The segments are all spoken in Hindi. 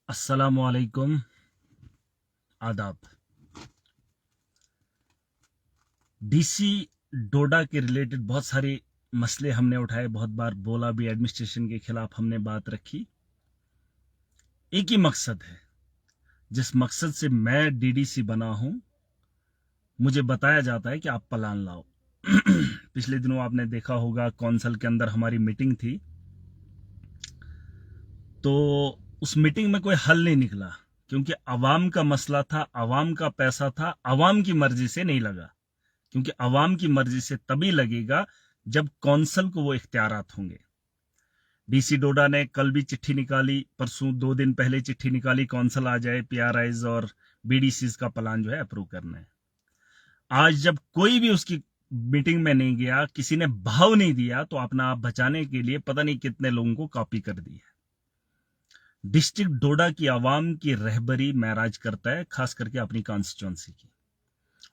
अस्सलामुअलैकुम, आदाब। डीसी डोडा के रिलेटेड बहुत सारे मसले हमने उठाए, बहुत बार बोला भी, एडमिनिस्ट्रेशन के खिलाफ हमने बात रखी। एक ही मकसद है, जिस मकसद से मैं डीडीसी बना हूं, मुझे बताया जाता है कि आप प्लान लाओ। पिछले दिनों आपने देखा होगा, कौंसल के अंदर हमारी मीटिंग थी, तो उस मीटिंग में कोई हल नहीं निकला, क्योंकि अवाम का मसला था, अवाम का पैसा था, अवाम की मर्जी से नहीं लगा। क्योंकि अवाम की मर्जी से तभी लगेगा जब कौंसल को वो इख्तियारात होंगे। डीसी डोडा ने कल भी चिट्ठी निकाली, परसों 2 दिन पहले चिट्ठी निकाली, कौंसल आ जाए, पीआरआईज और बीडीसीज का प्लान जो है अप्रूव करना है। आज जब कोई भी उसकी मीटिंग में नहीं गया, किसी ने भाव नहीं दिया, तो अपना आप बचाने के लिए पता नहीं कितने लोगों को कॉपी कर दी है। डिस्ट्रिक्ट डोडा की आवाम की रहबरी महराज करता है, खास करके अपनी कॉन्स्टिट्यूंसी की,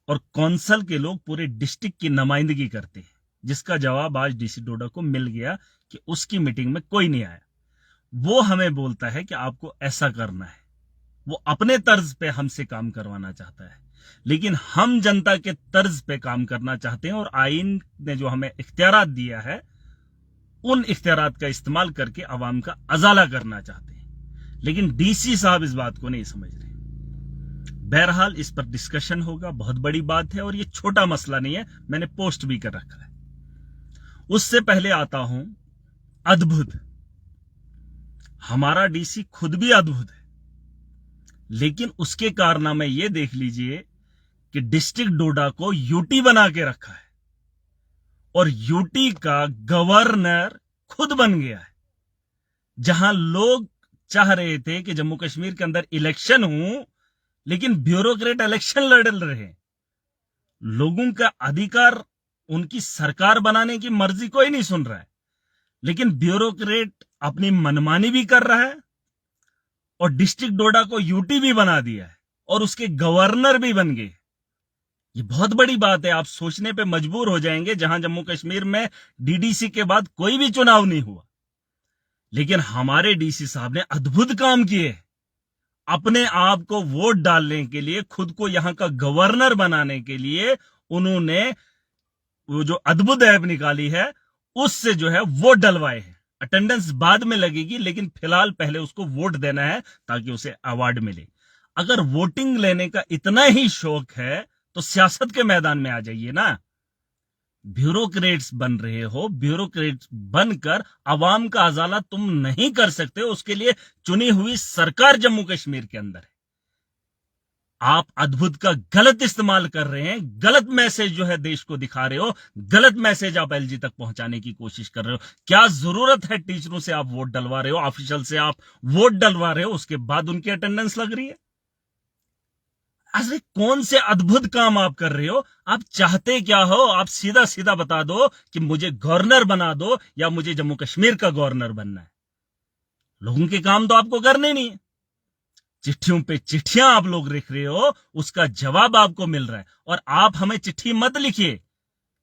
और कौंसल के लोग पूरे डिस्ट्रिक्ट की नुमाइंदगी करते हैं, जिसका जवाब आज डीसी डोडा को मिल गया कि उसकी मीटिंग में कोई नहीं आया। वो हमें बोलता है कि आपको ऐसा करना है, वो अपने तर्ज पे हमसे काम करवाना चाहता है, लेकिन हम जनता के तर्ज पे काम करना चाहते हैं, और आईन ने जो हमें इख्तियारात दिया है, उन इख्तियारात का इस्तेमाल करके अवाम का अजाला करना चाहते हैं। लेकिन डीसी साहब इस बात को नहीं समझ रहे। बहरहाल इस पर डिस्कशन होगा, बहुत बड़ी बात है, और ये छोटा मसला नहीं है, मैंने पोस्ट भी कर रखा है। उससे पहले आता हूं अद्भुत। हमारा डीसी खुद भी अद्भुत है, लेकिन उसके कारनामे ये देख लीजिए कि डिस्ट्रिक्ट डोडा को यूटी बना के रखा है, और यूटी का गवर्नर खुद बन गया है। जहां लोग चाह रहे थे कि जम्मू कश्मीर के अंदर इलेक्शन हो, लेकिन ब्यूरोक्रेट इलेक्शन लड़ रहे हैं। लोगों का अधिकार, उनकी सरकार बनाने की मर्जी कोई नहीं सुन रहा है, लेकिन ब्यूरोक्रेट अपनी मनमानी भी कर रहा है, और डिस्ट्रिक्ट डोडा को यूटी भी बना दिया है, और उसके गवर्नर भी बन गए। ये बहुत बड़ी बात है, आप सोचने पे मजबूर हो जाएंगे। जहां जम्मू कश्मीर में डीडीसी के बाद कोई भी चुनाव नहीं हुआ, लेकिन हमारे डीसी साहब ने अद्भुत काम किए। अपने आप को वोट डालने के लिए, खुद को यहां का गवर्नर बनाने के लिए, उन्होंने वो जो अद्भुत ऐप निकाली है, उससे जो है वोट डलवाए हैं। अटेंडेंस बाद में लगेगी, लेकिन फिलहाल पहले उसको वोट देना है ताकि उसे अवार्ड मिले। अगर वोटिंग लेने का इतना ही शौक है, तो सियासत के मैदान में आ जाइए ना। ब्यूरोक्रेट्स बन रहे हो, ब्यूरोक्रेट्स बनकर अवाम का अजाला तुम नहीं कर सकते हो। उसके लिए चुनी हुई सरकार जम्मू कश्मीर के अंदर है। आप अद्भुत का गलत इस्तेमाल कर रहे हैं, गलत मैसेज जो है देश को दिखा रहे हो, गलत मैसेज आप एलजी तक पहुंचाने की कोशिश कर रहे हो। क्या जरूरत है टीचरों से आप वोट डलवा रहे हो, ऑफिशियल से आप वोट डलवा रहे हो, उसके बाद उनकी अटेंडेंस लग रही है? अरे कौन से अद्भुत काम आप कर रहे हो? आप चाहते क्या हो? आप सीधा सीधा बता दो कि मुझे गवर्नर बना दो, या मुझे जम्मू कश्मीर का गवर्नर बनना है। लोगों के काम तो आपको करने नहीं है। चिट्ठियों पे चिट्ठियां आप लोग लिख रहे हो, उसका जवाब आपको मिल रहा है, और आप हमें चिट्ठी मत लिखिए।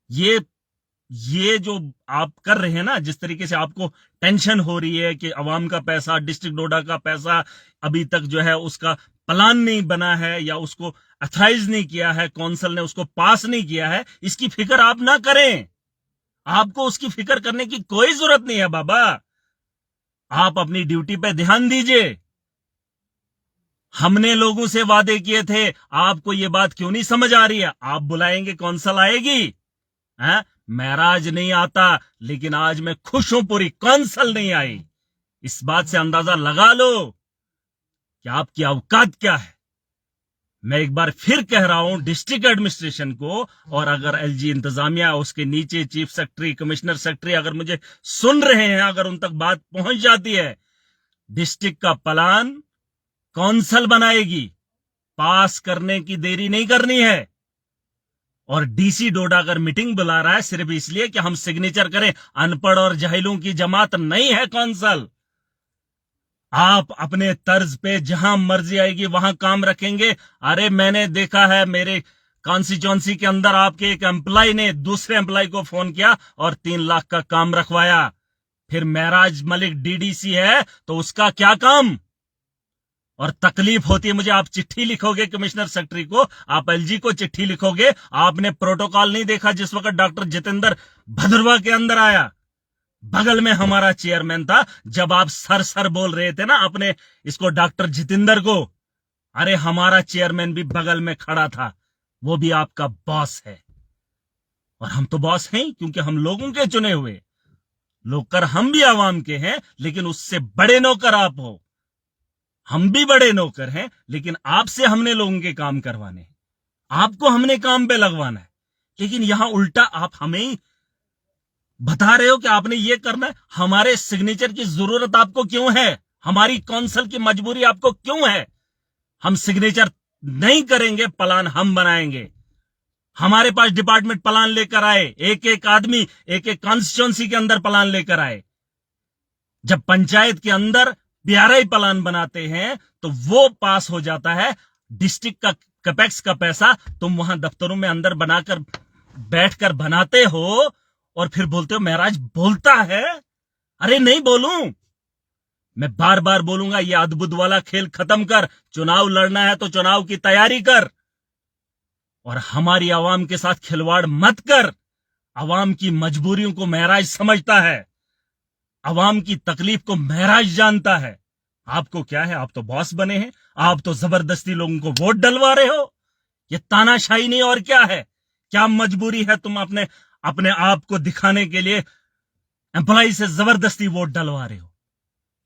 ये जो आप कर रहे हैं ना, जिस तरीके से आपको टेंशन हो रही है कि अवाम का पैसा, डिस्ट्रिक्ट डोडा का पैसा अभी तक जो है उसका प्लान नहीं बना है, या उसको अथराइज नहीं किया है, कौंसिल ने उसको पास नहीं किया है, इसकी फिक्र आप ना करें। आपको उसकी फिक्र करने की कोई जरूरत नहीं है बाबा। आप अपनी ड्यूटी पे ध्यान दीजिए। हमने लोगों से वादे किए थे, आपको ये बात क्यों नहीं समझ आ रही है? आप बुलाएंगे, कौंसिल आएगी, है? महराज नहीं आता, लेकिन आज मैं खुश हूं पूरी कौंसिल नहीं आई। इस बात से अंदाजा लगा लो कि आपकी औकात क्या है। मैं एक बार फिर कह रहा हूं डिस्ट्रिक्ट एडमिनिस्ट्रेशन को, और अगर एलजी इंतजामिया, उसके नीचे चीफ सेक्रेटरी, कमिश्नर सेक्रेटरी अगर मुझे सुन रहे हैं, अगर उन तक बात पहुंच जाती है, डिस्ट्रिक्ट का प्लान कौंसिल बनाएगी, पास करने की देरी नहीं करनी है। और डीसी डोडा अगर मीटिंग बुला रहा है सिर्फ इसलिए कि हम सिग्नेचर करें, अनपढ़ और जाहिलों की जमात नहीं है कौंसिल। आप अपने तर्ज पे जहां मर्जी आएगी वहां काम रखेंगे। अरे मैंने देखा है, मेरे कॉन्स्टिट्यूंसी के अंदर आपके एक एम्प्लॉय ने दूसरे एम्प्लॉय को फोन किया और 3 लाख का काम रखवाया। फिर महराज मलिक डीडीसी है तो उसका क्या काम? और तकलीफ होती है मुझे। आप चिट्ठी लिखोगे कमिश्नर सेक्रेटरी को, आप एलजी को चिट्ठी लिखोगे। आपने प्रोटोकॉल नहीं देखा जिस वक्त डॉक्टर जितेंद्र भद्रवा के अंदर आया, बगल में हमारा चेयरमैन था। जब आप सर सर बोल रहे थे ना अपने इसको डॉक्टर जितेंद्र को, अरे हमारा चेयरमैन भी बगल में खड़ा था, वो भी आपका बॉस है। और हम तो बॉस हैं क्योंकि हम लोगों के चुने हुए नौकर, हम भी आवाम के हैं, लेकिन उससे बड़े नौकर आप हो। हम भी बड़े नौकर हैं, लेकिन आपसे हमने लोगों के काम करवाने हैं, आपको हमने काम पे लगवाना है। लेकिन यहां उल्टा आप हमें बता रहे हो कि आपने ये करना है। हमारे सिग्नेचर की जरूरत आपको क्यों है? हमारी काउंसिल की मजबूरी आपको क्यों है? हम सिग्नेचर नहीं करेंगे, प्लान हम बनाएंगे। हमारे पास डिपार्टमेंट प्लान लेकर आए, एक एक आदमी एक एक कॉन्स्टिट्यूंसी के अंदर प्लान लेकर आए। जब पंचायत के अंदर पीआरआई प्लान बनाते हैं तो वो पास हो जाता है। डिस्ट्रिक्ट का कैपेक्स का पैसा तुम वहां दफ्तरों में अंदर बनाकर बैठकर बनाते हो और फिर बोलते हो महराज बोलता है। अरे नहीं बोलूं, मैं बार बार बोलूंगा, ये अद्भुत वाला खेल खत्म कर। चुनाव लड़ना है तो चुनाव की तैयारी कर और हमारी आवाम के साथ खिलवाड़ मत कर। आवाम की मजबूरियों को महराज समझता है, आवाम की तकलीफ को महराज जानता है। आपको क्या है, आप तो बॉस बने हैं, आप तो जबरदस्ती लोगों को वोट डलवा रहे हो। ये तानाशाही नहीं और क्या है? क्या मजबूरी है? तुम अपने आप को दिखाने के लिए एम्प्लॉय से जबरदस्ती वोट डलवा रहे हो।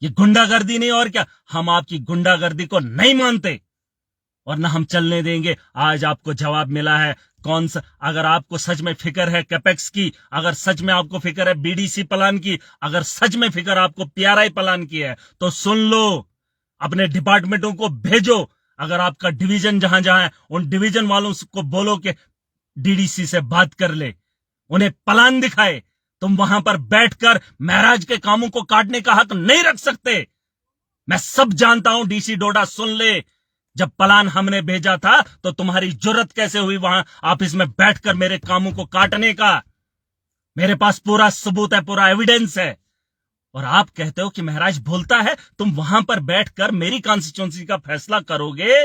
ये गुंडागर्दी नहीं और क्या? हम आपकी गुंडागर्दी को नहीं मानते और ना हम चलने देंगे। आज आपको जवाब मिला है। कौन सा, अगर आपको सच में फिक्र है कैपेक्स की, अगर सच में आपको फिक्र है बीडीसी प्लान की, अगर सच में फिक्र आपको पीआरआई प्लान की है तो सुन लो, अपने डिपार्टमेंटों को भेजो। अगर आपका डिवीजन जहां जहां है उन डिवीजन वालों को बोलो कि डीडीसी से बात कर ले, उन्हें प्लान दिखाए। तुम वहां पर बैठकर महराज के कामों को काटने का हक नहीं रख सकते। मैं सब जानता हूं। डीसी डोडा सुन ले, जब प्लान हमने भेजा था तो तुम्हारी जुर्रत कैसे हुई वहां ऑफिस में बैठकर मेरे कामों को काटने का? मेरे पास पूरा सबूत है, पूरा एविडेंस है। और आप कहते हो कि महराज बोलता है। तुम वहां पर बैठकर मेरी कॉन्स्टिट्यूंसी का फैसला करोगे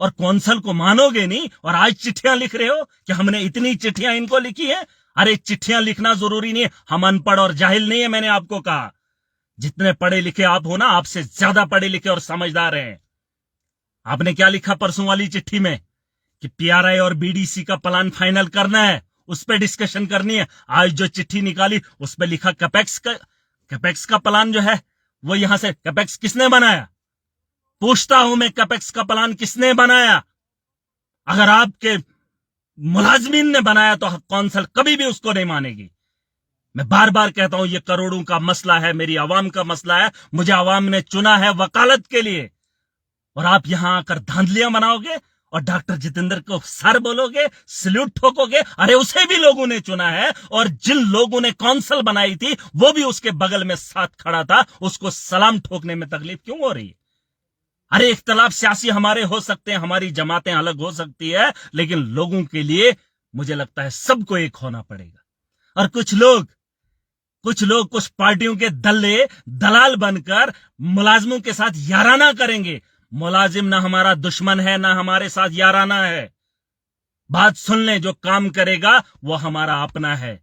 और कौंसल को मानोगे नहीं, और आज चिट्ठियां लिख रहे हो कि हमने इतनी चिट्ठियां इनको लिखी है। अरे चिट्ठियां लिखना जरूरी नहीं है, हम अनपढ़ और जाहिल नहीं है। मैंने आपको कहा जितने पढ़े लिखे आप हो ना, आपसे ज्यादा पढ़े लिखे और समझदार हैं। आपने क्या लिखा परसों वाली चिट्ठी में कि पीआरआई और बीडीसी का प्लान फाइनल करना है, उस पर डिस्कशन करनी है। आज जो चिट्ठी निकाली उस पर लिखा कैपेक्स का प्लान जो है वो यहां से कैपेक्स किसने बनाया? पूछता हूं मैं, कैपेक्स का प्लान किसने बनाया? अगर आपके मुलाजमीन ने बनाया तो कौंसिल कभी भी उसको नहीं मानेगी। मैं बार बार कहता हूं, ये करोड़ों का मसला है, मेरी आवाम का मसला है। मुझे आवाम ने चुना है वकालत के लिए, और आप यहां आकर धांधलियां बनाओगे और डॉक्टर जितेंद्र को सर बोलोगे, सल्यूट ठोकोगे। अरे उसे भी लोगों ने चुना है, और जिन लोगों ने कौंसिल बनाई थी वो भी उसके बगल में साथ खड़ा था। उसको सलाम ठोकने में तकलीफ क्यों हो रही है? अरे इख्तलाफ सियासी हमारे हो सकते हैं, हमारी जमातें अलग हो सकती है, लेकिन लोगों के लिए मुझे लगता है सबको एक होना पड़ेगा। और कुछ लोग कुछ पार्टियों के दलाल बनकर मुलाजिमों के साथ याराना करेंगे। मुलाजिम ना हमारा दुश्मन है, ना हमारे साथ याराना है। बात सुन लें, जो काम करेगा वो हमारा अपना है,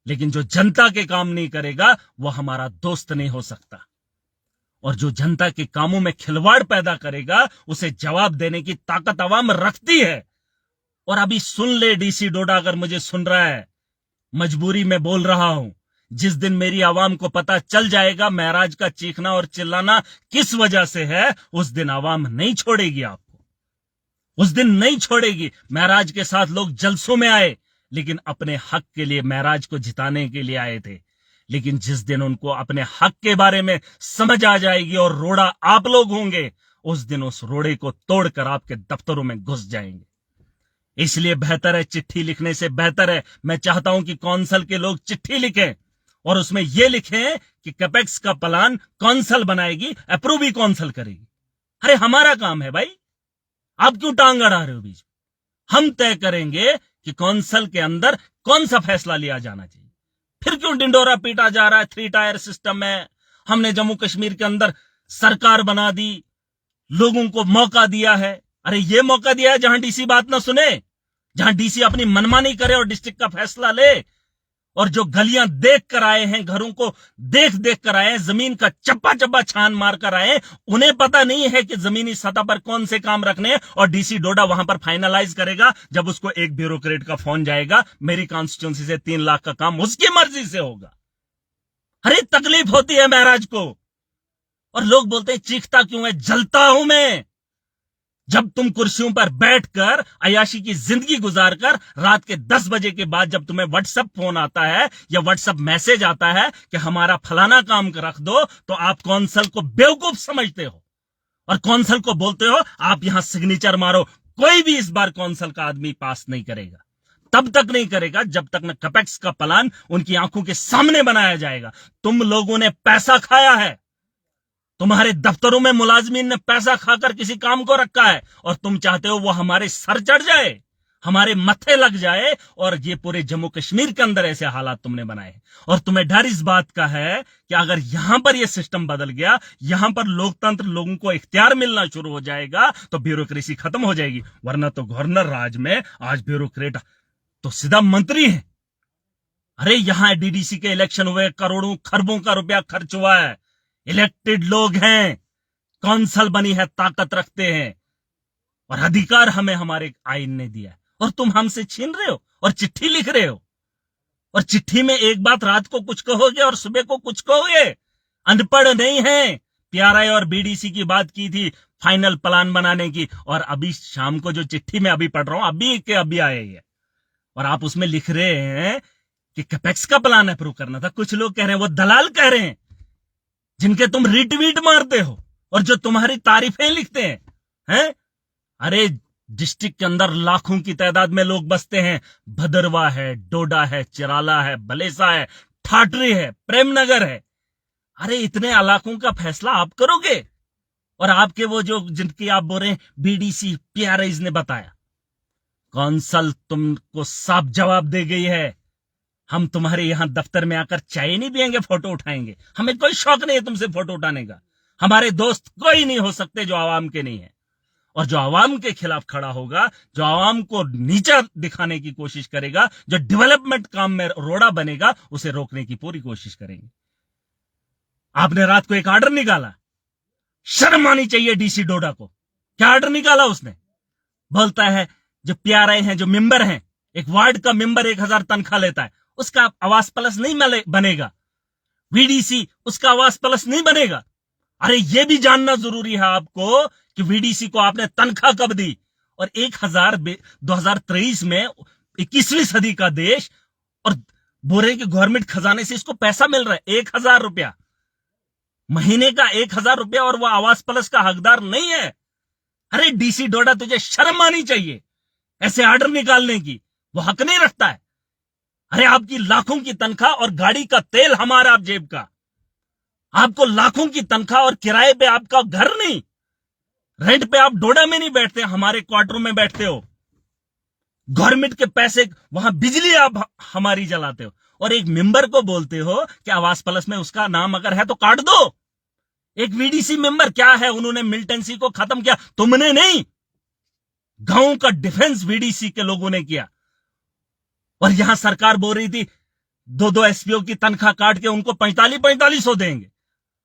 लेकिन जो जनता के काम नहीं करेगा वो हमारा दोस्त नहीं हो सकता। और जो जनता के कामों में खिलवाड़ पैदा करेगा उसे जवाब देने की ताकत अवाम रखती है। और अभी सुन ले डीसी डोडा, अगर मुझे सुन रहा है, मजबूरी में बोल रहा हूं। जिस दिन मेरी आवाम को पता चल जाएगा महराज का चीखना और चिल्लाना किस वजह से है, उस दिन आवाम नहीं छोड़ेगी आपको, उस दिन नहीं छोड़ेगी। महराज के साथ लोग जलसों में आए, लेकिन अपने हक के लिए, महराज को जिताने के लिए आए थे। लेकिन जिस दिन उनको अपने हक के बारे में समझ आ जाएगी और रोड़ा आप लोग होंगे, उस दिन उस रोड़े को तोड़कर आपके दफ्तरों में घुस जाएंगे। इसलिए बेहतर है, चिट्ठी लिखने से बेहतर है, मैं चाहता हूं कि कौंसिल के लोग चिट्ठी लिखें और उसमें यह लिखें कि कैपेक्स का प्लान कौंसिल बनाएगी, अप्रूव भी कौंसिल करेगी। अरे हमारा काम है भाई, आप क्यों टांग अड़ा रहे हो बीच में? हम तय करेंगे कि कौंसिल के अंदर कौन सा फैसला लिया जाना चाहिए। फिर क्यों डिंडोरा पीटा जा रहा है 3 टायर सिस्टम में? हमने जम्मू कश्मीर के अंदर सरकार बना दी, लोगों को मौका दिया है। अरे ये मौका दिया है जहां डीसी बात ना सुने, जहां डीसी अपनी मनमानी करे और डिस्ट्रिक्ट का फैसला ले। और जो गलियां देख कर आए हैं, घरों को देख देख कर आए हैं, जमीन का चप्पा चप्पा छान मार कर आए हैं, उन्हें पता नहीं है कि जमीनी सतह पर कौन से काम रखने हैं। और डीसी डोडा वहां पर फाइनलाइज करेगा जब उसको एक ब्यूरोक्रेट का फोन जाएगा, मेरी कॉन्स्टिट्यूंसी से 3 लाख का काम उसकी मर्जी से होगा। अरे तकलीफ होती है महाराज को। और लोग बोलते हैं चीखता क्यों है? जलता हूं मैं। जब तुम कुर्सियों पर बैठकर अयाशी की जिंदगी गुजारकर रात के 10 बजे के बाद जब तुम्हें व्हाट्सएप फोन आता है या व्हाट्सएप मैसेज आता है कि हमारा फलाना काम रख दो, तो आप कौंसल को बेवकूफ समझते हो और कौंसल को बोलते हो आप यहां सिग्नेचर मारो। कोई भी इस बार कौंसल का आदमी पास नहीं करेगा, तब तक नहीं करेगा जब तक न कैपेक्स का प्लान उनकी आंखों के सामने बनाया जाएगा। तुम लोगों ने पैसा खाया है, तुम्हारे दफ्तरों में मुलाजमीन ने पैसा खाकर किसी काम को रखा है और तुम चाहते हो वो हमारे सर चढ़ जाए, हमारे मत्थे लग जाए। और ये पूरे जम्मू कश्मीर के अंदर ऐसे हालात तुमने बनाए। और तुम्हें डर इस बात का है कि अगर यहां पर यह सिस्टम बदल गया, यहां पर लोकतंत्र, लोगों को इख्तियार मिलना शुरू हो जाएगा, तो ब्यूरोक्रेसी खत्म हो जाएगी। वरना तो गवर्नर राज में आज ब्यूरोक्रेट तो सीधा मंत्री है। अरे यहां डीडीसी के इलेक्शन हुए, करोड़ों खरबों का रुपया खर्च हुआ है, इलेक्टेड लोग हैं, कौंसल बनी है, ताकत रखते हैं और अधिकार हमें हमारे आइन ने दिया है। और तुम हमसे छीन रहे हो और चिट्ठी लिख रहे हो। और चिट्ठी में एक बात रात को कुछ कहोगे और सुबह को कुछ कहोगे। अनपढ़ नहीं है। पीआरआई और बीडीसी की बात की थी फाइनल प्लान बनाने की, और अभी शाम को जो चिट्ठी में अभी पढ़ रहा हूं, अभी के अभी आए है, और आप उसमें लिख रहे हैं कि कैपेक्स का प्लान अप्रूव करना था। कुछ लोग कह रहे हैं, वो दलाल कह रहे हैं जिनके तुम रिट्वीट मारते हो और जो तुम्हारी तारीफें लिखते हैं। अरे डिस्ट्रिक्ट के अंदर लाखों की तादाद में लोग बसते हैं। भदरवा है, डोडा है, चिराला है, बलेसा है, ठाटरी है, प्रेमनगर है। अरे इतने इलाकों का फैसला आप करोगे? और आपके वो जो जिनकी आप बोल रहे हैं बीडीसी पीआरआईज ने बताया, कौंसल तुमको साफ जवाब दे गई है। हम तुम्हारे यहां दफ्तर में आकर चाय नहीं पियेंगे, फोटो उठाएंगे। हमें कोई शौक नहीं है तुमसे फोटो उठाने का। हमारे दोस्त कोई नहीं हो सकते जो आवाम के नहीं है। और जो आवाम के खिलाफ खड़ा होगा, जो आवाम को नीचा दिखाने की कोशिश करेगा, जो डेवलपमेंट काम में रोड़ा बनेगा, उसे रोकने की पूरी कोशिश करेंगे। आपने रात को एक ऑर्डर निकाला, शर्म आनी चाहिए डीसी डोडा को। क्या ऑर्डर निकाला उसने? बोलता है जो पीआरआई हैं, जो मेंबर हैं, एक वार्ड का मेंबर 1000 तनख्वाह लेता है, उसका आवास प्लस नहीं बनेगा। वीडीसी उसका आवास प्लस नहीं बनेगा। अरे यह भी जानना जरूरी है आपको कि वीडीसी को आपने तनख्वाह कब दी। और 2023 में 21वीं सदी का देश, और बोरे के गवर्नमेंट खजाने से इसको पैसा मिल रहा है 1000 रुपया महीने का, 1000 रुपया, और वह आवास प्लस का हकदार नहीं है। अरे डीसी डोडा, तुझे शर्म आनी चाहिए ऐसे ऑर्डर निकालने की। वो हक नहीं रखता है। अरे आपकी लाखों की तनख्वाह और गाड़ी का तेल हमारा आप जेब का। आपको लाखों की तनख्वाह और किराए पे आपका घर नहीं, रेंट पे आप डोडा में नहीं बैठते, हमारे क्वार्टरों में बैठते हो। गवर्नमेंट के पैसे, वहां बिजली आप हमारी जलाते हो। और एक मेंबर को बोलते हो कि आवास प्लस में उसका नाम अगर है तो काट दो। एक वीडीसी मेंबर क्या है, उन्होंने मिलिटेंसी को खत्म किया, तुमने नहीं। गांव का डिफेंस वीडीसी के लोगों ने किया। और यहां सरकार बोल रही थी 2-2 एसपीओ की तनख्वाह काट के उनको 4500 देंगे।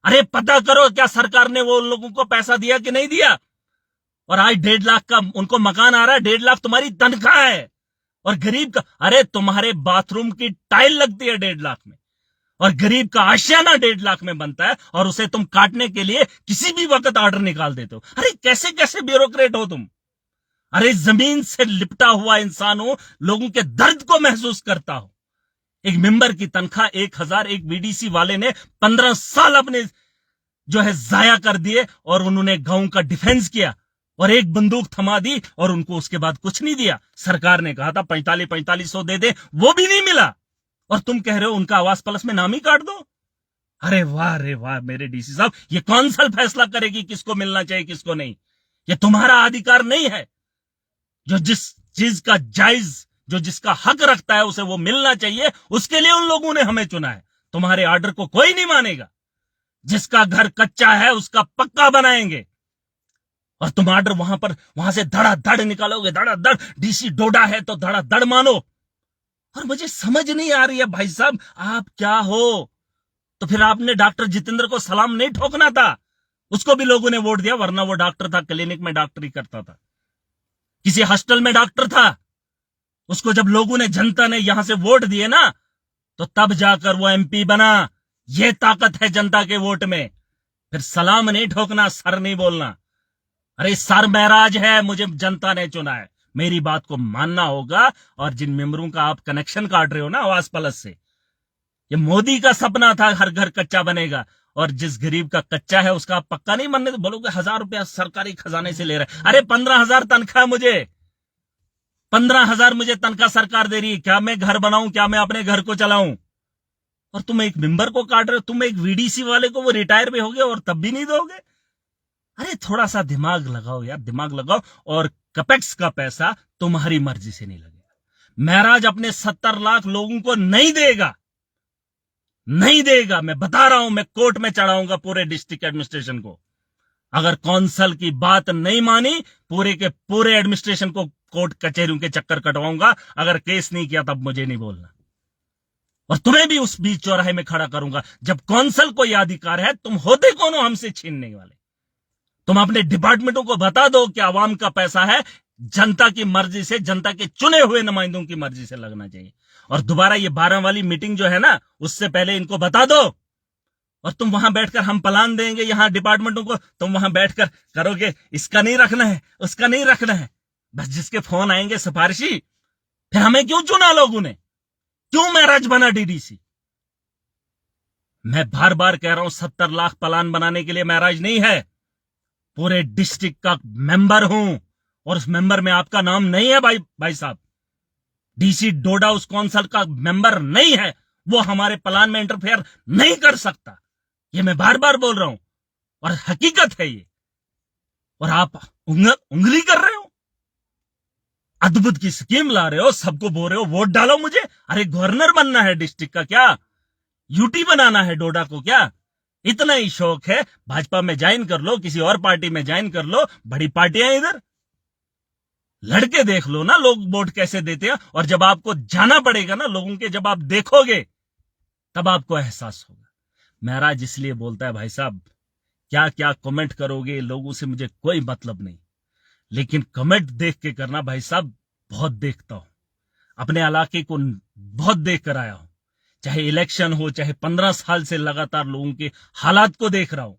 अरे पता करो क्या सरकार ने वो लोगों को पैसा दिया कि नहीं दिया। और आज 1.5 लाख का उनको मकान आ रहा है, 1.5 लाख तुम्हारी तनख्वाह है। और गरीब का, अरे तुम्हारे बाथरूम की टाइल लगती है 1.5 लाख में, और गरीब का आशियाना 1.5 लाख में बनता है, और उसे तुम काटने के लिए किसी भी वक्त ऑर्डर निकाल देते हो। अरे कैसे कैसे ब्यूरोक्रेट हो तुम। अरे जमीन से लिपटा हुआ इंसान हो, लोगों के दर्द को महसूस करता हो। एक मेंबर की तनख्वाह 1000, एक वीडीसी वाले ने 15 साल अपने जो है जाया कर दिए, और उन्होंने गांव का डिफेंस किया, और एक बंदूक थमा दी, और उनको उसके बाद कुछ नहीं दिया। सरकार ने कहा था 4500 दे दे, वो भी नहीं मिला। और तुम कह रहे हो उनका आवास प्लस में नाम ही काट दो। अरे वाह रे वाह मेरे डीसी साहब, ये कौंसल फैसला करेगी किसको मिलना चाहिए किसको नहीं। ये तुम्हारा अधिकार नहीं है। जो जिस चीज का जायज, जो जिसका हक रखता है उसे वो मिलना चाहिए, उसके लिए उन लोगों ने हमें चुना है। तुम्हारे ऑर्डर को कोई नहीं मानेगा। जिसका घर कच्चा है उसका पक्का बनाएंगे। और तुम आर्डर वहां से धड़ाधड़ निकालोगे, धड़ाधड़। डीसी डोडा है तो धड़ाधड़ मानो। और मुझे समझ नहीं आ रही है भाई साहब, आप क्या हो? तो फिर आपने डॉक्टर जितेंद्र को सलाम नहीं ठोकना था? उसको भी लोगों ने वोट दिया, वरना वो डॉक्टर था, क्लिनिक में डॉक्टरी करता था, किसी हॉस्टल में डॉक्टर था। उसको जब लोगों ने, जनता ने यहां से वोट दिए ना, तो तब जाकर वो एमपी बना। ये ताकत है जनता के वोट में। फिर सलाम नहीं ठोकना, सर नहीं बोलना। अरे सर महराज है, मुझे जनता ने चुना है, मेरी बात को मानना होगा। और जिन मेंबरों का आप कनेक्शन काट रहे हो ना आवास प्लस से, ये मोदी का सपना था हर घर कच्चा बनेगा, और जिस गरीब का कच्चा है उसका आप पक्का नहीं बनने, तो बोलोगे 1000 रुपया सरकारी खजाने से ले रहे हैं। अरे 15,000 तनख्वाह, मुझे 15,000 मुझे तनख्वाह सरकार दे रही है। क्या मैं घर बनाऊं? क्या मैं अपने घर को चलाऊं? और तुम एक मेंबर को काट रहे हो। तुम एक वीडीसी वाले को, वो रिटायर भी हो गए और तब भी नहीं दोगे? अरे थोड़ा सा दिमाग लगाओ यार, दिमाग लगाओ। और कपेक्स का पैसा तुम्हारी मर्जी से नहीं लगेगा। महराज अपने 70 लाख लोगों को नहीं देगा, नहीं देगा। मैं बता रहा हूं, मैं कोर्ट में चढ़ाऊंगा पूरे डिस्ट्रिक्ट एडमिनिस्ट्रेशन को। अगर कौंसल की बात नहीं मानी, पूरे के पूरे एडमिनिस्ट्रेशन को कोर्ट कचहरियों के चक्कर कटवाऊंगा। अगर केस नहीं किया तब मुझे नहीं बोलना। और तुम्हें भी उस बीच चौराहे में खड़ा करूंगा। जब कौंसल को यह अधिकार है, तुम होते कौन हो हमसे छीनने वाले? तुम अपने डिपार्टमेंटों को बता दो कि आवाम का पैसा है, जनता की मर्जी से, जनता के चुने हुए नुमाइंदों की मर्जी से लगना चाहिए। और दोबारा ये 12 वाली मीटिंग जो है ना, उससे पहले इनको बता दो। और तुम वहां बैठकर, हम प्लान देंगे यहां डिपार्टमेंटों को, तुम वहां बैठकर करोगे, इसका नहीं रखना है, उसका नहीं रखना है। बस जिसके फोन आएंगे सिफारिशी, फिर हमें क्यों चुना लोगों ने? क्यों महराज बना डीडीसी? मैं बार बार कह रहा हूं, 70 लाख प्लान बनाने के लिए महराज नहीं है, पूरे डिस्ट्रिक्ट का मेंबर हूं। और उस मेंबर में आपका नाम नहीं है भाई साहब। डीसी डोडा उस कौंसल का मेंबर नहीं है, वो हमारे प्लान में इंटरफेयर नहीं कर सकता। ये मैं बार बार बोल रहा हूं, और हकीकत है ये। और आप उंगली कर रहे हो, अद्भुत की स्कीम ला रहे हो, सबको बोल रहे हो वोट डालो मुझे। अरे गवर्नर बनना है डिस्ट्रिक्ट का क्या? यूटी बनाना है डोडा को क्या? इतना ही शौक है, भाजपा में ज्वाइन कर लो, किसी और पार्टी में ज्वाइन कर लो। बड़ी पार्टियां इधर लड़के देख लो ना, लोग वोट कैसे देते हैं। और जब आपको जाना पड़ेगा ना लोगों के, जब आप देखोगे, तब आपको एहसास होगा। महराज इसलिए बोलता है भाई साहब, क्या क्या कमेंट करोगे लोगों से मुझे कोई मतलब नहीं, लेकिन कमेंट देख के करना भाई साहब। बहुत देखता हूं, अपने इलाके को बहुत देख कर आया हूं, चाहे इलेक्शन हो, चाहे 15 साल से लगातार लोगों के हालात को देख रहा हूं।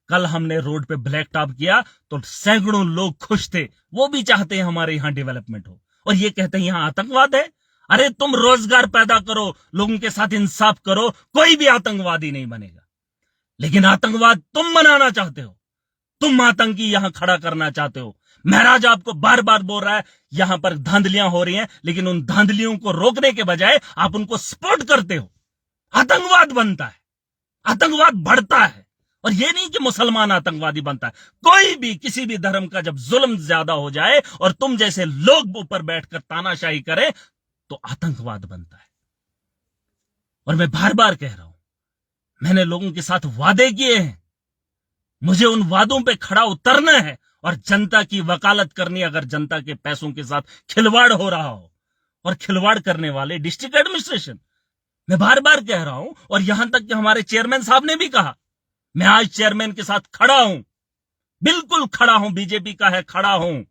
कल हमने रोड पे ब्लैक टॉप किया तो सैकड़ों लोग खुश थे, वो भी चाहते हैं हमारे यहां डेवलपमेंट हो, और ये कहते हैं यहां आतंकवाद है। अरे तुम रोजगार पैदा करो, लोगों के साथ इंसाफ करो, कोई भी आतंकवादी नहीं बनेगा। लेकिन आतंकवाद तुम बनाना चाहते हो, तुम आतंकी यहां खड़ा करना चाहते हो। महराज आपको बार बार बोल रहा है यहां पर धांधलियां हो रही हैं, लेकिन उन धांधलियों को रोकने के बजाय आप उनको सपोर्ट करते हो। आतंकवाद बनता है, आतंकवाद बढ़ता है। और ये नहीं कि मुसलमान आतंकवादी बनता है, कोई भी किसी भी धर्म का जब जुल्म ज्यादा हो जाए और तुम जैसे लोग ऊपर बैठकर तानाशाही करें, तो आतंकवाद बनता है। और मैं बार बार कह रहा हूं, मैंने लोगों के साथ वादे किए हैं, मुझे उन वादों पे खड़ा उतरना है और जनता की वकालत करनी। अगर जनता के पैसों के साथ खिलवाड़ हो रहा हो, और खिलवाड़ करने वाले डिस्ट्रिक्ट एडमिनिस्ट्रेशन, मैं बार बार कह रहा हूं, और यहां तक कि हमारे चेयरमैन साहब ने भी कहा, मैं आज चेयरमैन के साथ खड़ा हूं, बिल्कुल खड़ा हूं, बीजेपी का है, खड़ा हूं।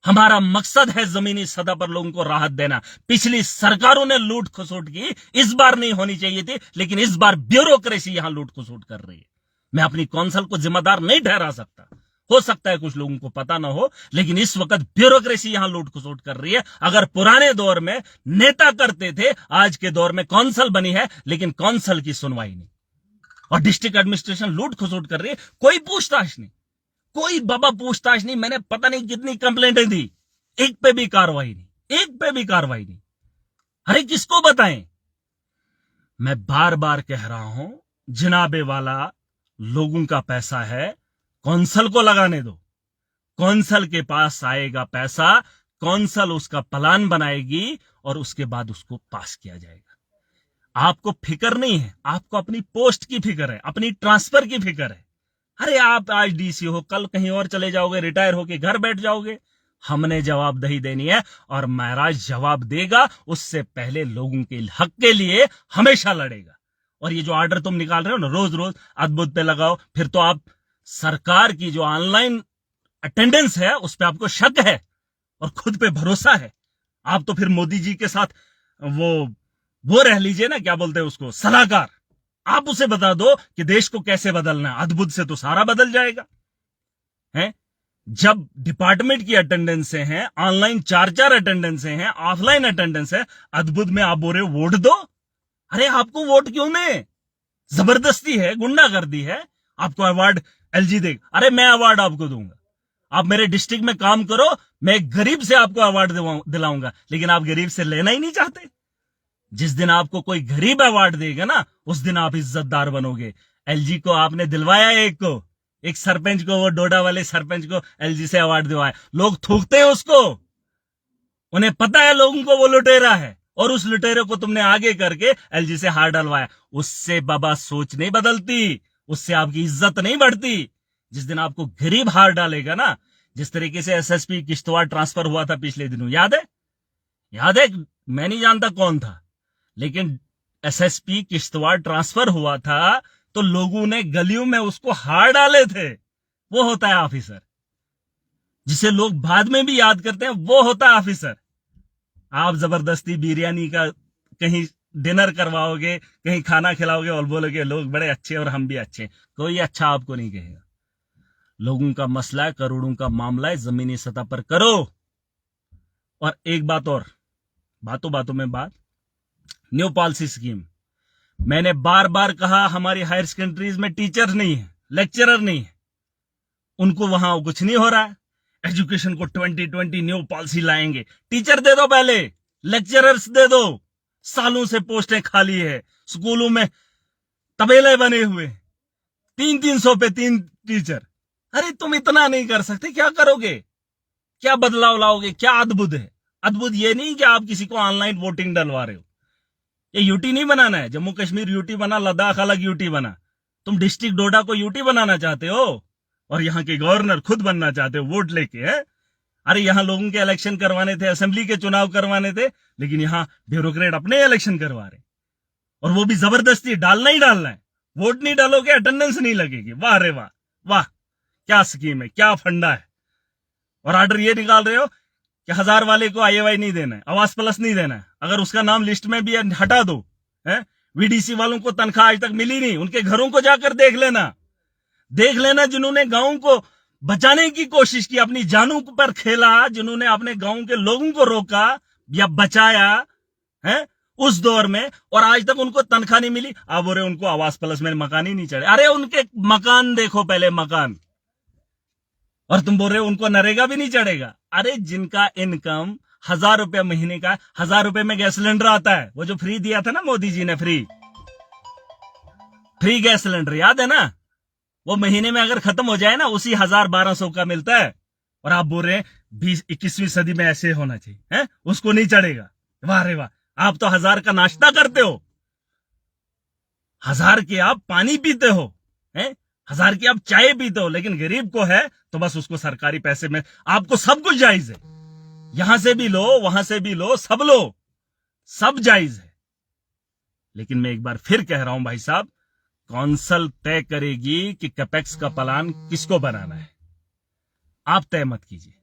हमारा मकसद है जमीनी सतह पर लोगों को राहत देना। पिछली सरकारों ने लूट खसोट की, इस बार नहीं होनी चाहिए थी, लेकिन इस बार ब्यूरोक्रेसी यहां लूट खसोट कर रही है। मैं अपनी कौंसल को जिम्मेदार नहीं ठहरा सकता, हो सकता है कुछ लोगों को पता ना हो, लेकिन इस वक्त ब्यूरोक्रेसी यहां लूट खसोट कर रही है। अगर पुराने दौर में नेता करते थे, आज के दौर में कौंसल बनी है, लेकिन कौंसल की सुनवाई नहीं, और डिस्ट्रिक्ट एडमिनिस्ट्रेशन लूट खसोट कर रही है। कोई पूछताछ नहीं, कोई बाबा पूछताछ नहीं। मैंने पता नहीं कितनी कंप्लेंटें दी, एक पे भी कार्रवाई नहीं, एक पे भी कार्रवाई नहीं। अरे किसको बताएं? मैं बार बार कह रहा हूं, जनाबे वाला लोगों का पैसा है, कौंसल को लगाने दो। कौंसल के पास आएगा पैसा, कौंसल उसका प्लान बनाएगी और उसके बाद उसको पास किया जाएगा। आपको फिक्र नहीं है, आपको अपनी पोस्ट की फिक्र है, अपनी ट्रांसफर की फिक्र है। अरे आप आज डीसी हो, कल कहीं और चले जाओगे, रिटायर होके घर बैठ जाओगे। हमने जवाबदेही देनी है और महाराज जवाब देगा, उससे पहले लोगों के हक के लिए हमेशा लड़ेगा। और ये जो ऑर्डर तुम निकाल रहे हो ना रोज रोज अद्भुत पे लगाओ, फिर तो आप सरकार की जो ऑनलाइन अटेंडेंस है उस पर आपको शक है और खुद पे भरोसा है। आप तो फिर मोदी जी के साथ वो रह लीजिए ना, क्या बोलते हैं उसको, सलाहकार। आप उसे बता दो कि देश को कैसे बदलना है, अद्भुत से तो सारा बदल जाएगा। हैं? जब डिपार्टमेंट की अटेंडेंस हैं, ऑनलाइन 4-4 अटेंडेंस हैं, ऑफलाइन अटेंडेंस है, अद्भुत में आप बोल रहे हो वोट दो। अरे आपको वोट क्यों नहीं? जबरदस्ती है, गुंडागर्दी है। आपको अवार्ड एलजी देगा, अरे मैं अवार्ड आपको दूंगा। आप मेरे डिस्ट्रिक्ट में काम करो, मैं गरीब से आपको अवार्ड दिलाऊंगा, लेकिन आप गरीब से लेना ही नहीं चाहते। जिस दिन आपको कोई गरीब अवार्ड देगा ना, उस दिन आप इज्जतदार बनोगे। एलजी को आपने दिलवाया, एक सरपंच को, वो डोडा वाले सरपंच को एलजी से अवार्ड दिलवाया। लोग थूकते हैं उसको, उन्हें पता है लोगों को वो लुटेरा है, और उस लुटेरे को तुमने आगे करके एलजी से हार डलवाया। उससे बाबा सोच नहीं बदलती, उससे आपकी इज्जत नहीं बढ़ती। जिस दिन आपको गरीब हार डालेगा ना, जिस तरीके से एसएसपी किश्तवाड़ ट्रांसफर हुआ था पिछले दिनों, याद है? मैं नहीं जानता कौन था, लेकिन एसएसपी किश्तवाड़ ट्रांसफर हुआ था तो लोगों ने गलियों में उसको हार डाले थे। वो होता है ऑफिसर, जिसे लोग बाद में भी याद करते हैं, वो होता है ऑफिसर। आप जबरदस्ती बिरयानी का कहीं डिनर करवाओगे, कहीं खाना खिलाओगे और बोलोगे लोग बड़े अच्छे और हम भी अच्छे। कोई अच्छा आपको नहीं कहेगा। लोगों का मसला है, करोड़ों का मामला है, जमीनी सतह पर करो। और एक बात और, बातों बातों में बात, न्यू पॉलिसी स्कीम, मैंने बार बार कहा हमारी हायर सेकेंडरीज में टीचर नहीं है, लेक्चरर नहीं है, उनको वहां कुछ नहीं हो रहा है। एजुकेशन को 2020 न्यू पॉलिसी लाएंगे। टीचर दे दो पहले, लेक्चरर्स दे दो। सालों से पोस्टें खाली है, स्कूलों में तबेले बने हुए, 300 पे 3 टीचर। अरे तुम इतना नहीं कर सकते, क्या करोगे? क्या बदलाव लाओगे? क्या अद्भुत है? अद्भुत ये नहीं कि आप किसी को ऑनलाइन वोटिंग डलवा रहे हो। ये यूटी नहीं बनाना है, जम्मू कश्मीर यूटी बना, लद्दाख अलग यूटी बना। तुम डिस्ट्रिक्ट डोडा को यूटी बनाना चाहते हो और यहाँ के गवर्नर खुद बनना चाहते हो वोट लेके, है? अरे यहाँ लोगों के इलेक्शन करवाने थे, असेंबली के चुनाव करवाने थे, लेकिन यहाँ ब्यूरोक्रेट अपने इलेक्शन करवा रहे, और वो भी जबरदस्ती। डालना ही डालना है, वोट नहीं डालोगे अटेंडेंस नहीं लगेगी। वाह रे वाह, वाह क्या स्कीम है, क्या फंडा है। और ऑर्डर ये निकाल रहे हो कि 1000 वाले को आईएवाई नहीं देना है, आवास प्लस नहीं देना है। अगर उसका नाम लिस्ट में भी हटा दो, है? वीडीसी वालों को तनख्वाह आज तक मिली नहीं, उनके घरों को जाकर देख लेना जिन्होंने गांव को बचाने की कोशिश की, अपनी जानों पर खेला, जिन्होंने अपने गांव के लोगों को रोका या बचाया, है उस दौर में, और आज तक उनको तनख्वाह नहीं मिली। अब बोले उनको आवास प्लस में मकान ही नहीं चढ़े। अरे उनके मकान देखो पहले, मकान, और तुम बोल रहे हो उनको नरेगा भी नहीं चढ़ेगा। अरे जिनका इनकम 1000 रुपया महीने का, 1000 रुपए में गैस सिलेंडर आता है, वो जो फ्री दिया था ना मोदी जी ने, फ्री गैस सिलेंडर, याद है ना? वो महीने में अगर खत्म हो जाए ना, उसी 1000-1200 का मिलता है, और आप बोल रहे हैं 21वीं सदी में ऐसे होना चाहिए, है? उसको नहीं चढ़ेगा। वाह रे वाह, आप तो 1000 का नाश्ता करते हो, 1000 के आप पानी पीते हो, हैं? 1000 की आप चाय पीते हो, लेकिन गरीब को है तो बस उसको सरकारी पैसे में। आपको सब कुछ जायज है, यहां से भी लो, वहां से भी लो, सब जायज है। लेकिन मैं एक बार फिर कह रहा हूं भाई साहब, कौंसल तय करेगी कि कैपेक्स का प्लान किसको बनाना है। आप तय मत कीजिए,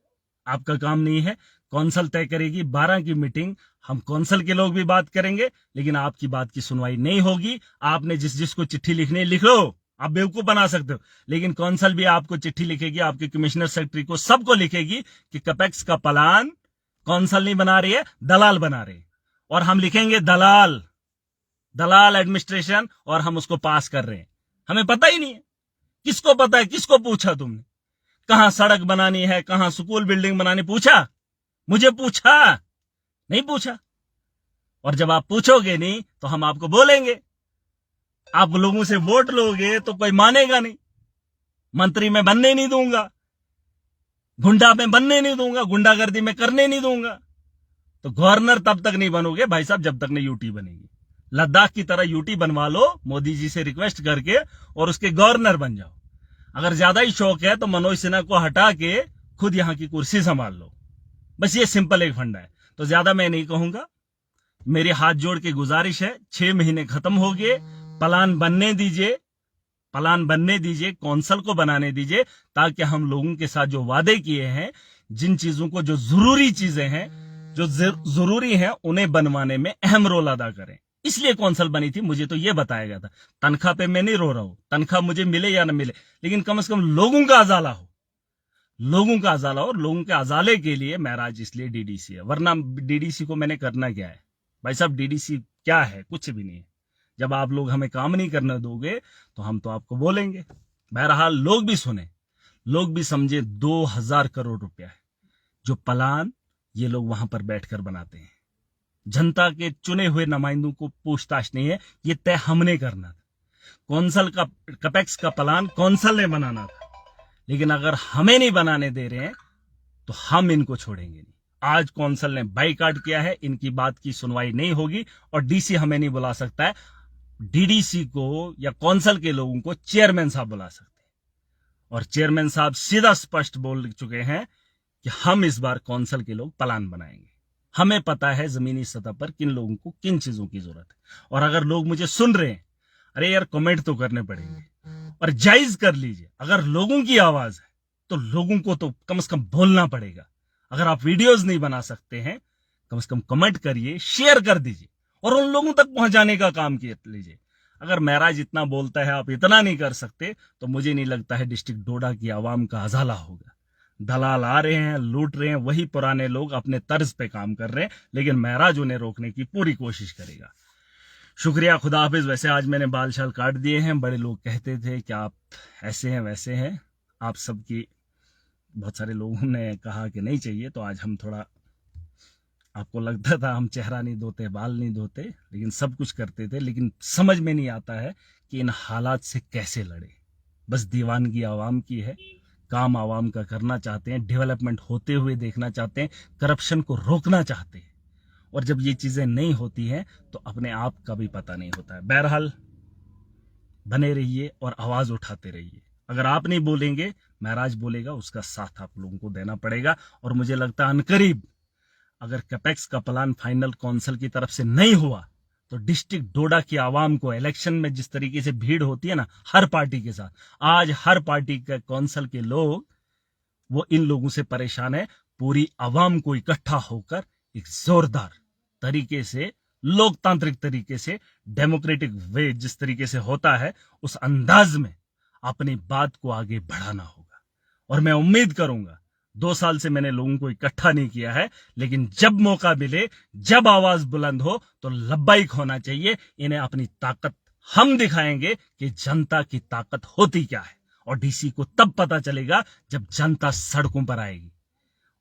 आपका काम नहीं है। कौंसल तय करेगी। 12 की मीटिंग, हम कौंसल के लोग भी बात करेंगे, लेकिन आपकी बात की सुनवाई नहीं होगी। आपने जिसको चिट्ठी लिखनी है लिख लो, आप बेवकूफ बना सकते हो, लेकिन कौंसल भी आपको चिट्ठी लिखेगी, आपके कमिश्नर सेक्रेटरी को, सबको लिखेगी कि कैपेक्स का प्लान कौंसल नहीं बना रही है, दलाल बना रहे। और हम लिखेंगे दलाल एडमिनिस्ट्रेशन, और हम उसको पास कर रहे हैं। हमें पता ही नहीं है, किसको पता है? किसको पूछा तुमने? कहां सड़क बनानी है, कहां स्कूल बिल्डिंग बनानी, पूछा? मुझे पूछा? नहीं पूछा। और जब आप पूछोगे नहीं तो हम आपको बोलेंगे। आप लोगों से वोट लोगे तो कोई मानेगा नहीं। मंत्री में बनने नहीं दूंगा, गुंडा में बनने नहीं दूंगा, गुंडागर्दी में करने नहीं दूंगा। तो गवर्नर तब तक नहीं बनोगे भाई साहब जब तक नहीं यूटी बनेगी। लद्दाख की तरह यूटी बनवा लो, मोदी जी से रिक्वेस्ट करके, और उसके गवर्नर बन जाओ। अगर ज्यादा ही शौक है तो मनोज सिन्हा को हटा के खुद यहां की कुर्सी संभाल लो। बस ये सिंपल एक फंडा है। तो ज्यादा मैं नहीं कहूंगा, मेरी हाथ जोड़ के गुजारिश है, 6 महीने खत्म हो गए, प्लान बनने दीजिए, कौंसल को बनाने दीजिए, ताकि हम लोगों के साथ जो वादे किए हैं, जिन चीजों को, जो जरूरी चीजें हैं, जो जरूरी हैं, उन्हें बनवाने में अहम रोल अदा करें। इसलिए कौंसल बनी थी, मुझे तो यह बताया गया था। तनख्वाह पे मैं नहीं रो रहा हूं, तनख्वाह मुझे मिले या ना मिले, लेकिन कम से कम लोगों का अजाला हो, और लोगों के अजाले के लिए महराज इसलिए डीडीसी है। वरना डीडीसी को मैंने करना क्या है भाई साहब? डीडीसी क्या है? कुछ भी नहीं है। जब आप लोग हमें काम नहीं करने दोगे तो हम तो आपको बोलेंगे। बहरहाल लोग भी सुने, लोग भी समझे, 2000 करोड़ रुपया है जो प्लान ये लोग वहां पर बैठकर बनाते हैं। जनता के चुने हुए नुमाइंदों को पूछताछ नहीं है, ये तय हमने करना था। कौंसल का कपेक्स का प्लान कौंसल ने बनाना था, लेकिन अगर हमें नहीं बनाने दे रहे हैं तो हम इनको छोड़ेंगे नहीं। आज कौंसल ने बाइकाट किया है, इनकी बात की सुनवाई नहीं होगी और डीसी हमें नहीं बुला सकता है। डीडीसी को या कौंसल के लोगों को चेयरमैन साहब बुला सकते हैं, और चेयरमैन साहब सीधा स्पष्ट बोल चुके हैं कि हम इस बार कौंसल के लोग प्लान बनाएंगे। हमें पता है जमीनी सतह पर किन लोगों को किन चीजों की जरूरत है। और अगर लोग मुझे सुन रहे हैं, अरे यार कमेंट तो करने पड़ेंगे और जायज कर लीजिए। अगर लोगों की आवाज है तो लोगों को तो कम से कम बोलना पड़ेगा। अगर आप वीडियोस नहीं बना सकते हैं, कम से कम कमेंट करिए, शेयर कर दीजिए और उन लोगों तक पहुंचाने का काम लीजिए। अगर महराज इतना बोलता है, आप इतना नहीं कर सकते, तो मुझे नहीं लगता है डिस्ट्रिक्ट डोडा की आवाम का अजाला होगा। दलाल आ रहे हैं, लूट रहे हैं, वही पुराने लोग अपने तर्ज पे काम कर रहे हैं, लेकिन महराज उन्हें रोकने की पूरी कोशिश करेगा। शुक्रिया, खुदा हाफिज। वैसे आज मैंने बाल शाल काट दिए हैं। बड़े लोग कहते थे कि आप ऐसे हैं वैसे हैं, आप सबकी, बहुत सारे लोगों ने कहा कि नहीं चाहिए, तो आज हम थोड़ा, आपको लगता था हम चेहरा नहीं धोते, बाल नहीं धोते, लेकिन सब कुछ करते थे। लेकिन समझ में नहीं आता है कि इन हालात से कैसे लड़े। बस दीवानगी आवाम की है, काम आवाम का करना चाहते हैं, डेवलपमेंट होते हुए देखना चाहते हैं, करप्शन को रोकना चाहते हैं, और जब ये चीजें नहीं होती हैं तो अपने आप का भी पता नहीं होता है। बहरहाल बने रहिए और आवाज उठाते रहिए। अगर आप नहीं बोलेंगे, महराज बोलेगा, उसका साथ आप लोगों को देना पड़ेगा। और मुझे लगता है अनकरीब अगर कैपेक्स का प्लान फाइनल कौंसिल की तरफ से नहीं हुआ तो डिस्ट्रिक्ट डोडा की आवाम को, इलेक्शन में जिस तरीके से भीड़ होती है ना हर पार्टी के साथ, आज हर पार्टी के कौंसिल के लोग वो इन लोगों से परेशान है। पूरी आवाम को इकट्ठा होकर एक जोरदार तरीके से, लोकतांत्रिक तरीके से, डेमोक्रेटिक वे जिस तरीके से होता है, उस अंदाज में अपनी बात को आगे बढ़ाना होगा। और मैं उम्मीद करूंगा, 2 साल से मैंने लोगों को इकट्ठा नहीं किया है, लेकिन जब मौका मिले, जब आवाज बुलंद हो, तो लब्बाइक होना चाहिए। इन्हें अपनी ताकत हम दिखाएंगे कि जनता की ताकत होती क्या है। और डीसी को तब पता चलेगा जब जनता सड़कों पर आएगी,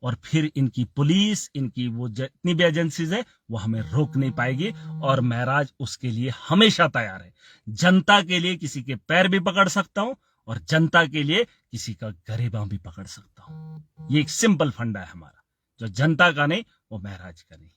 और फिर इनकी पुलिस, इनकी वो जितनी भी एजेंसीज है, वो हमें रोक नहीं पाएगी। और महराज उसके लिए हमेशा तैयार है। जनता के लिए किसी के पैर भी पकड़ सकता हूं, और जनता के लिए किसी का गरेबां भी पकड़ सकता हूं। ये एक सिंपल फंडा है हमारा, जो जनता का नहीं, वो महराज का नहीं।